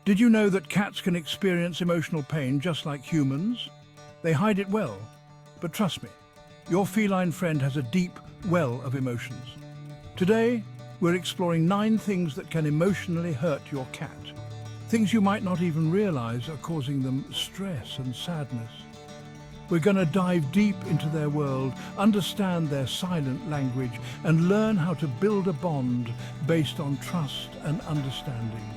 Did you know that cats can experience emotional pain just like humans? They hide it well, but trust me, your feline friend has a deep well of emotions. Today, we're exploring 9 things that can emotionally hurt your cat. Things you might not even realize are causing them stress and sadness. We're going to dive deep into their world, understand their silent language, and learn how to build a bond based on trust and understanding.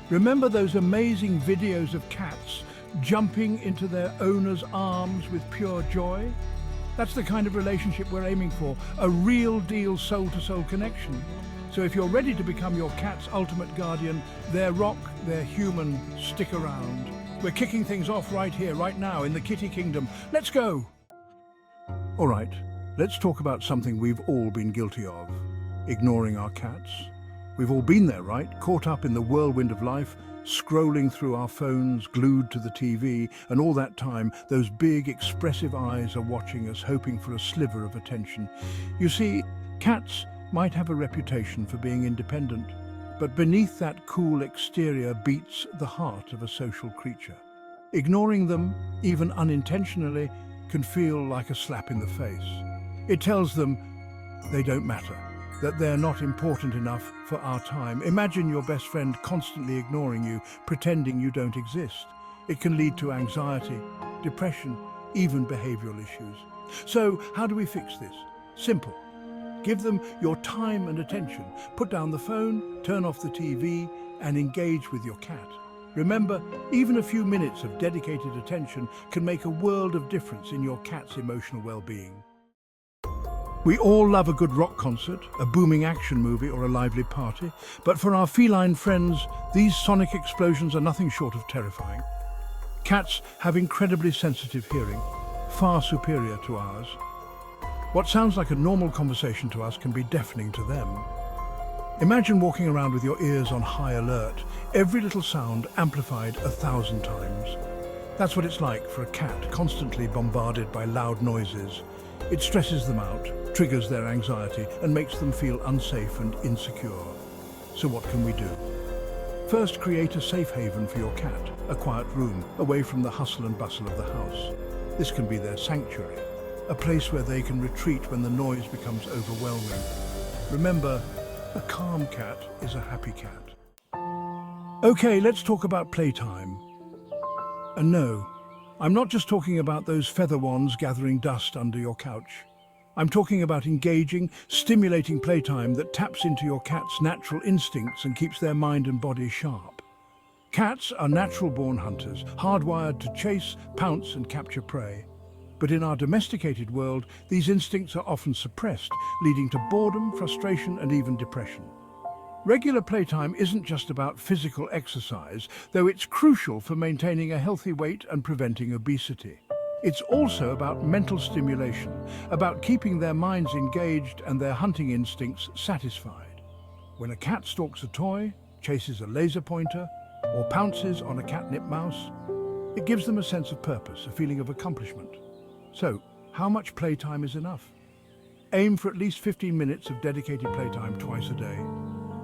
Remember those amazing videos of cats jumping into their owner's arms with pure joy? That's the kind of relationship we're aiming for, a real deal soul-to-soul connection. So if you're ready to become your cat's ultimate guardian, their rock, their human, stick around. We're kicking things off right here, right now, in the kitty kingdom. Let's go! All right, let's talk about something we've all been guilty of: ignoring our cats. We've all been there, right? Caught up in the whirlwind of life, scrolling through our phones, glued to the TV, and all that time, those big, expressive eyes are watching us, hoping for a sliver of attention. You see, cats might have a reputation for being independent, but beneath that cool exterior beats the heart of a social creature. Ignoring them, even unintentionally, can feel like a slap in the face. It tells them they don't matter, that they're not important enough for our time. Imagine your best friend constantly ignoring you, pretending you don't exist. It can lead to anxiety, depression, even behavioral issues. So, how do we fix this? Simple. Give them your time and attention. Put down the phone, turn off the TV, and engage with your cat. Remember, even a few minutes of dedicated attention can make a world of difference in your cat's emotional well-being. We all love a good rock concert, a booming action movie, or a lively party, but for our feline friends, these sonic explosions are nothing short of terrifying. Cats have incredibly sensitive hearing, far superior to ours. What sounds like a normal conversation to us can be deafening to them. Imagine walking around with your ears on high alert, every little sound amplified 1,000 times. That's what it's like for a cat constantly bombarded by loud noises. It stresses them out, triggers their anxiety, and makes them feel unsafe and insecure. So what can we do? First, create a safe haven for your cat, a quiet room, away from the hustle and bustle of the house. This can be their sanctuary, a place where they can retreat when the noise becomes overwhelming. Remember, a calm cat is a happy cat. Okay, let's talk about playtime. And no, I'm not just talking about those feather wands gathering dust under your couch. I'm talking about engaging, stimulating playtime that taps into your cat's natural instincts and keeps their mind and body sharp. Cats are natural-born hunters, hardwired to chase, pounce, and capture prey. But in our domesticated world, these instincts are often suppressed, leading to boredom, frustration, and even depression. Regular playtime isn't just about physical exercise, though it's crucial for maintaining a healthy weight and preventing obesity. It's also about mental stimulation, about keeping their minds engaged and their hunting instincts satisfied. When a cat stalks a toy, chases a laser pointer, or pounces on a catnip mouse, it gives them a sense of purpose, a feeling of accomplishment. So, how much playtime is enough? Aim for at least 15 minutes of dedicated playtime twice a day.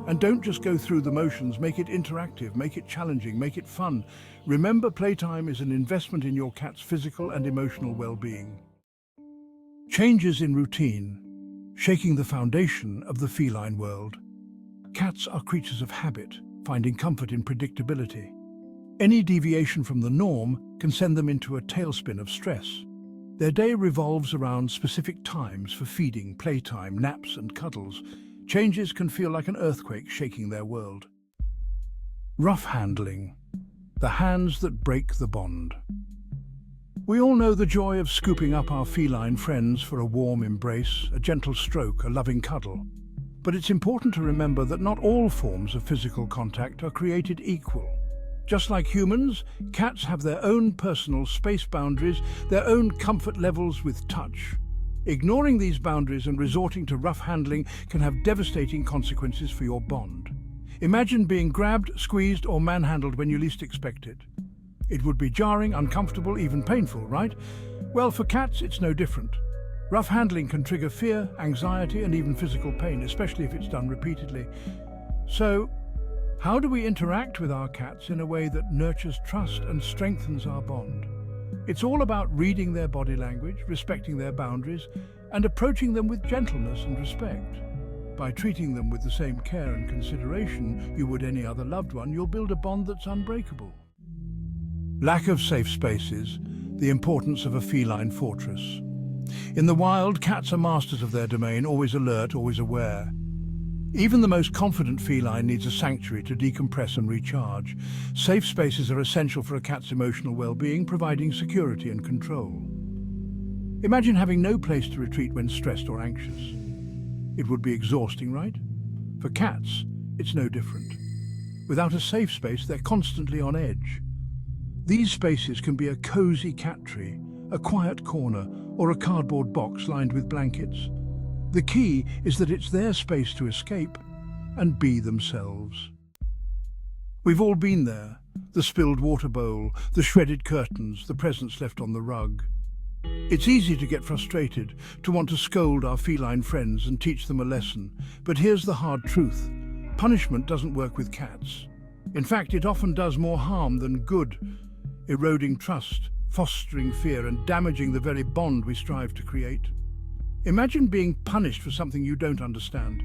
And don't just go through the motions, make it interactive, make it challenging, make it fun. Remember, playtime is an investment in your cat's physical and emotional well-being. Changes in routine, shaking the foundation of the feline world. Cats are creatures of habit, finding comfort in predictability. Any deviation from the norm can send them into a tailspin of stress. Their day revolves around specific times for feeding, playtime, naps, and cuddles. Changes can feel like an earthquake shaking their world. Rough handling, the hands that break the bond. We all know the joy of scooping up our feline friends for a warm embrace, a gentle stroke, a loving cuddle. But it's important to remember that not all forms of physical contact are created equal. Just like humans, cats have their own personal space boundaries, their own comfort levels with touch. Ignoring these boundaries and resorting to rough handling can have devastating consequences for your bond. Imagine being grabbed, squeezed, or manhandled when you least expect it. It would be jarring, uncomfortable, even painful, right? Well, for cats, it's no different. Rough handling can trigger fear, anxiety, and even physical pain, especially if it's done repeatedly. So, How do we interact with our cats in a way that nurtures trust and strengthens our bond? It's all about reading their body language, respecting their boundaries, and approaching them with gentleness and respect. By treating them with the same care and consideration you would any other loved one, you'll build a bond that's unbreakable. Lack of safe spaces, the importance of a feline fortress. In the wild, cats are masters of their domain, always alert, always aware. Even the most confident feline needs a sanctuary to decompress and recharge. Safe spaces are essential for a cat's emotional well-being, providing security and control. Imagine having no place to retreat when stressed or anxious. It would be exhausting, right? For cats, it's no different. Without a safe space, they're constantly on edge. These spaces can be a cozy cat tree, a quiet corner, or a cardboard box lined with blankets. The key is that it's their space to escape and be themselves. We've all been there. The spilled water bowl, the shredded curtains, the presents left on the rug. It's easy to get frustrated, to want to scold our feline friends and teach them a lesson. But here's the hard truth. Punishment doesn't work with cats. In fact, it often does more harm than good, eroding trust, fostering fear, and damaging the very bond we strive to create. Imagine being punished for something you don't understand.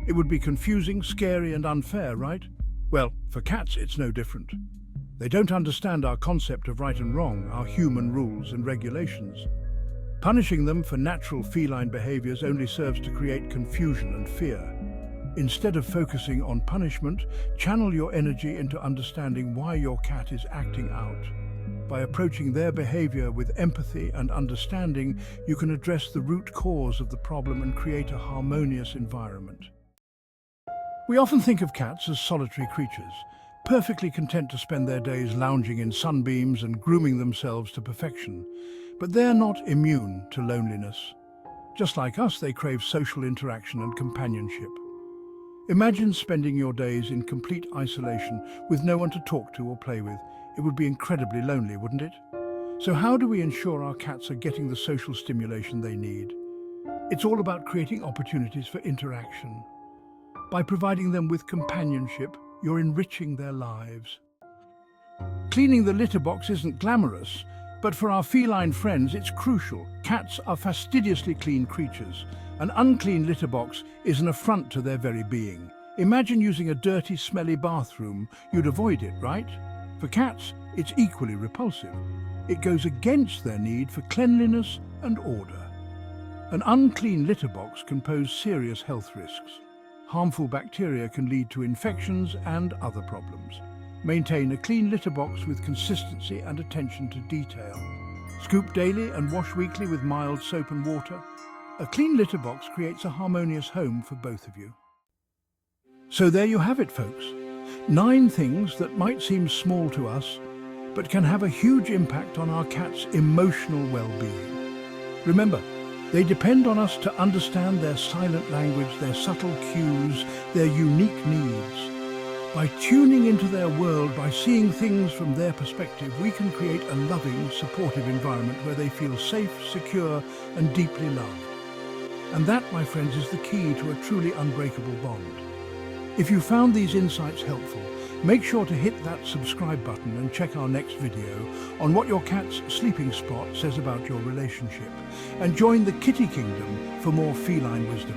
It would be confusing, scary, and unfair, right? Well, for cats, it's no different. They don't understand our concept of right and wrong, our human rules and regulations. Punishing them for natural feline behaviors only serves to create confusion and fear. Instead of focusing on punishment, channel your energy into understanding why your cat is acting out. By approaching their behavior with empathy and understanding, you can address the root cause of the problem and create a harmonious environment. We often think of cats as solitary creatures, perfectly content to spend their days lounging in sunbeams and grooming themselves to perfection. But they're not immune to loneliness. Just like us, they crave social interaction and companionship. Imagine spending your days in complete isolation with no one to talk to or play with. It would be incredibly lonely, wouldn't it? So how do we ensure our cats are getting the social stimulation they need? It's all about creating opportunities for interaction. By providing them with companionship, you're enriching their lives. Cleaning the litter box isn't glamorous, but for our feline friends, it's crucial. Cats are fastidiously clean creatures. An unclean litter box is an affront to their very being. Imagine using a dirty, smelly bathroom. You'd avoid it, right? For cats, it's equally repulsive. It goes against their need for cleanliness and order. An unclean litter box can pose serious health risks. Harmful bacteria can lead to infections and other problems. Maintain a clean litter box with consistency and attention to detail. Scoop daily and wash weekly with mild soap and water. A clean litter box creates a harmonious home for both of you. So there you have it, folks. 9 things that might seem small to us, but can have a huge impact on our cat's emotional well-being. Remember, they depend on us to understand their silent language, their subtle cues, their unique needs. By tuning into their world, by seeing things from their perspective, we can create a loving, supportive environment where they feel safe, secure, and deeply loved. And that, my friends, is the key to a truly unbreakable bond. If you found these insights helpful, make sure to hit that subscribe button and check our next video on what your cat's sleeping spot says about your relationship. And join the Kitty Kingdom for more feline wisdom.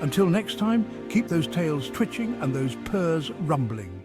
Until next time, keep those tails twitching and those purrs rumbling.